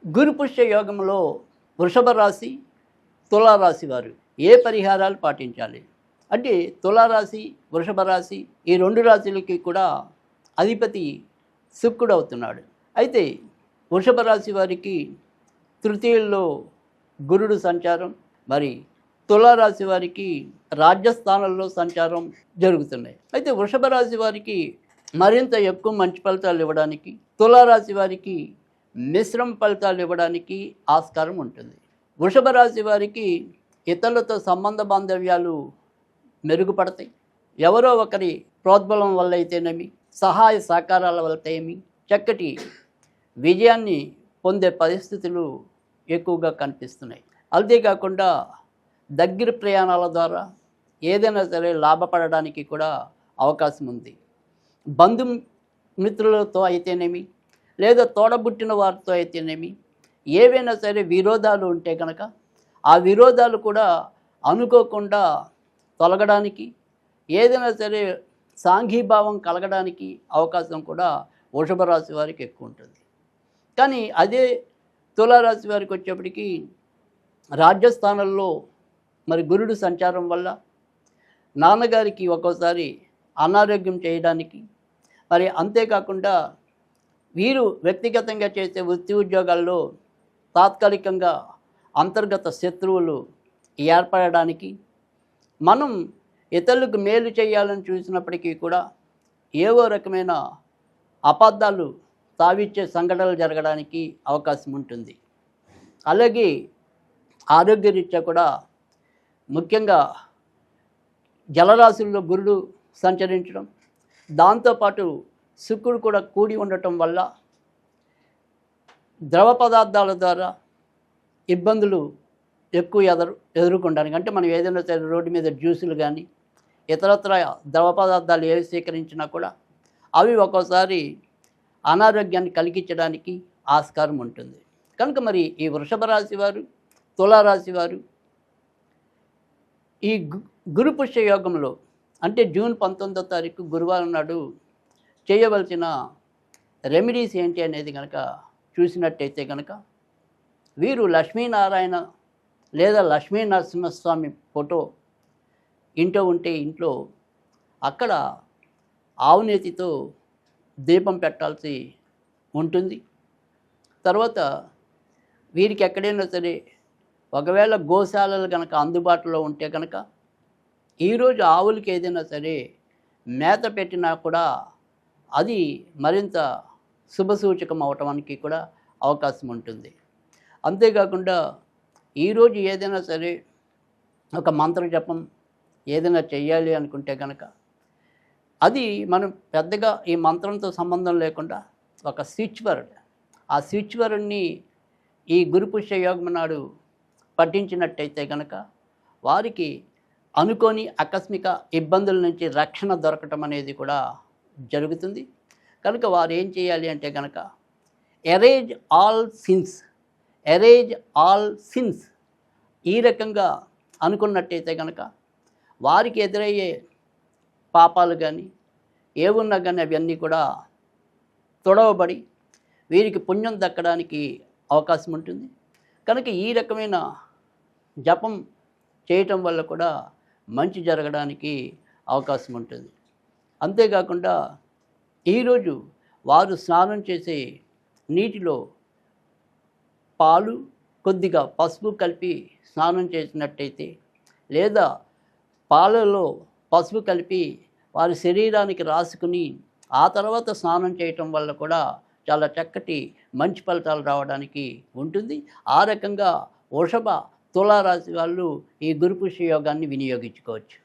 గురు పుష్య యోగంలో వృషభ రాశి, తులారాశి వారు ఏ పరిహారాలు పాటించాలి అంటే తులారాశి, వృషభ రాశి ఈ రెండు రాశులకి కూడా అధిపతి శుక్రుడు అవుతున్నాడు. అయితే వృషభ రాశి వారికి తృతీయంలో గురుడు సంచారం, మరి తులారాశి వారికి రాజ్యస్థానంలో సంచారం జరుగుతున్నాయి. అయితే వృషభ రాశి వారికి మరింత ఎక్కువ మంచి ఫలితాలు ఇవ్వడానికి, తులారాశి వారికి మిశ్రమ ఫలితాలు ఇవ్వడానికి ఆస్కారం ఉంటుంది. వృషభ రాశి వారికి ఇతరులతో సంబంధ బాంధవ్యాలు మెరుగుపడతాయి. ఎవరో ఒకరి ప్రోద్బలం వల్ల అయితేనేమి, సహాయ సహకారాల వల్ల ఏమి చక్కటి విజయాన్ని పొందే పరిస్థితులు ఎక్కువగా కనిపిస్తున్నాయి. అంతేకాకుండా దగ్గర ప్రయాణాల ద్వారా ఏదైనా సరే లాభపడడానికి కూడా అవకాశం ఉంది. బంధుమిత్రులతో అయితేనేమి, లేదా తోడబుట్టిన వారితో అయితేనేమి ఏవైనా సరే విరోధాలు ఉంటే కనుక ఆ విరోధాలు కూడా అనుకోకుండా తొలగడానికి, ఏదైనా సరే సాంఘీభావం కలగడానికి అవకాశం కూడా వృషభ రాశి వారికి ఎక్కువ ఉంటుంది. కానీ అదే తులారాశి వారికి వచ్చేప్పటికీ రాజ్యస్థానంలో మరి గురుడు సంచారం వల్ల నాన్నగారికి ఒక్కోసారి అనారోగ్యం చేయడానికి, మరి అంతేకాకుండా వీరు వ్యక్తిగతంగా చేసే వృత్తి ఉద్యోగాల్లో తాత్కాలికంగా అంతర్గత శత్రువులు ఏర్పడడానికి, మనం ఇతరులకు మేలు చేయాలని చూసినప్పటికీ కూడా ఏవో రకమైన అబద్ధాలు తావిచ్చే సంఘటనలు జరగడానికి అవకాశం ఉంటుంది. అలాగే ఆరోగ్యరీత్యా కూడా ముఖ్యంగా జలరాశుల్లో గురుడు సంచరించడం, దాంతోపాటు శుక్రుడు కూడా కూడి ఉండటం వల్ల ద్రవ పదార్థాల ద్వారా ఇబ్బందులు ఎక్కువ ఎదుర్కొనడానికి, అంటే మనం ఏదైనా సరే రోడ్డు మీద జ్యూసులు కానీ ఇతరత్ర ద్రవ పదార్థాలు ఏవి స్వీకరించినా కూడా అవి ఒక్కోసారి అనారోగ్యాన్ని కలిగించడానికి ఆస్కారం ఉంటుంది. కనుక మరి ఈ వృషభ రాశి వారు, తులారాశి వారు ఈ గురు పుష్య యోగంలో అంటే జూన్ 19వ తారీఖు గురువారం నాడు చేయవలసిన రెమెడీస్ ఏంటి అనేది కనుక చూసినట్టయితే కనుక వీరు లక్ష్మీనారాయణ లేదా లక్ష్మీ నరసింహస్వామి ఫోటో ఇంట్లో ఉంటే ఇంట్లో అక్కడ ఆవునేతితో దీపం పెట్టాల్సి ఉంటుంది. తర్వాత వీరికి ఎక్కడైనా సరే ఒకవేళ గోశాలలు కనుక అందుబాటులో ఉంటే కనుక ఈరోజు ఆవులకి ఏదైనా సరే మేత పెట్టినా కూడా అది మరింత శుభసూచకం అవటానికి కూడా అవకాశం ఉంటుంది. అంతేకాకుండా ఈరోజు ఏదైనా సరే ఒక మంత్ర జపం ఏదైనా చెయ్యాలి అనుకుంటే కనుక అది మనం పెద్దగా ఈ మంత్రంతో సంబంధం లేకుండా ఒక స్విచ్ వర్డ్, ఆ స్విచ్ వర్డ్ని ఈ గురుపుష్య యోగం నాడు పఠించినట్టయితే కనుక వారికి అనుకోని ఆకస్మిక ఇబ్బందుల నుంచి రక్షణ దొరకటం అనేది కూడా జరుగుతుంది. కనుక వారు ఏం చేయాలి అంటే కనుక erase all since, erase all since ఈ రకంగా అనుకున్నట్టయితే కనుక వారికి ఎదురయ్యే పాపాలు కానీ ఏమున్నా కానీ అవన్నీ కూడా తొడవబడి వీరికి పుణ్యం దక్కడానికి అవకాశం ఉంటుంది. కనుక ఈ రకమైన జపం చేయటం వల్ల కూడా మంచి జరగడానికి అవకాశం ఉంటుంది. అంతేకాకుండా ఈరోజు వారు స్నానం చేసే నీటిలో పాలు కొద్దిగా పసుపు కలిపి స్నానం చేసినట్టయితే, లేదా పాలలో పసుపు కలిపి వారి శరీరానికి రాసుకుని ఆ తర్వాత స్నానం చేయటం వల్ల కూడా చాలా చక్కటి మంచి ఫలితాలు రావడానికి ఉంటుంది. ఆ రకంగా వృషభ, తులారాశి వాళ్ళు ఈ గురుపుష్య యోగాన్ని వినియోగించుకోవచ్చు.